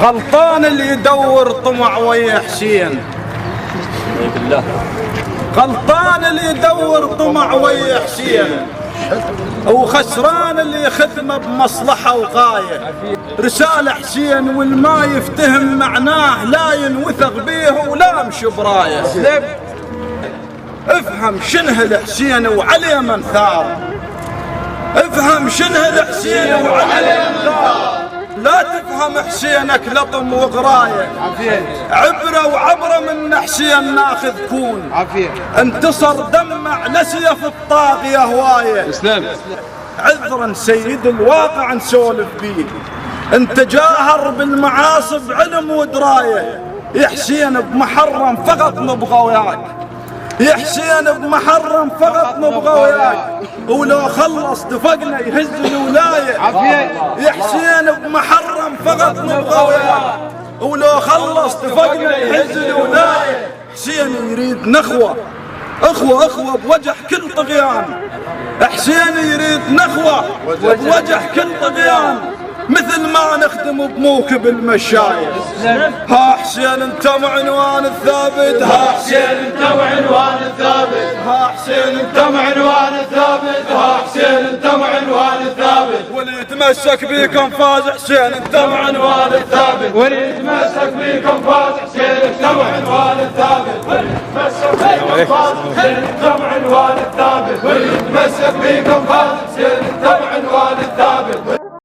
غلطان اللي يدور طمع ويا حسين، غلطان اللي يدور طمع ويا حسين، وخسران اللي يخدمه بمصلحة وغاية. رسالة حسين والما يفتهم معناه لا ينوثق بيه ولا مش برايه. افهم شنه الحسين وعليه من ثار، افهم شنه الحسين وعليه من ثار. لا تفهم حسينك لطم وغرايه، عبره وعبره من حسين ناخذ كون. انتصر دمع لسيف الطاغية هوايه. عذرا سيد الواقع نسولف بيه، انت جاهر بالمعاصب علم ودرايه. يا حسين بمحرم فقط نبغى وياك، يا حسين بمحرم فقط نبغى وياك، ولو خلص دفقنا يهز الولاية. يا حسين بمحرم فقط نبغى وياك، ولو خلص دفقنا يهز الولاية. حسين يريد نخوة، اخوة بوجه كل طغيان. حسين يريد نخوة بوجه كل طغيان، مثل ما نخدم بموكب المشاية. ها حسين انت معنوان الثابت، ها حسين انت معنوان الثابت، ها حسين انت معنوان الثابت، ها حسين انت معنوان الثابت. واللي يتمسك بكم فاز حسين انت معنوان الثابت، واللي يتمسك بكم فاز حسين انت معنوان الثابت، واللي يتمسك بكم فاز حسين انت معنوان الثابت، واللي يتمسك بكم فاز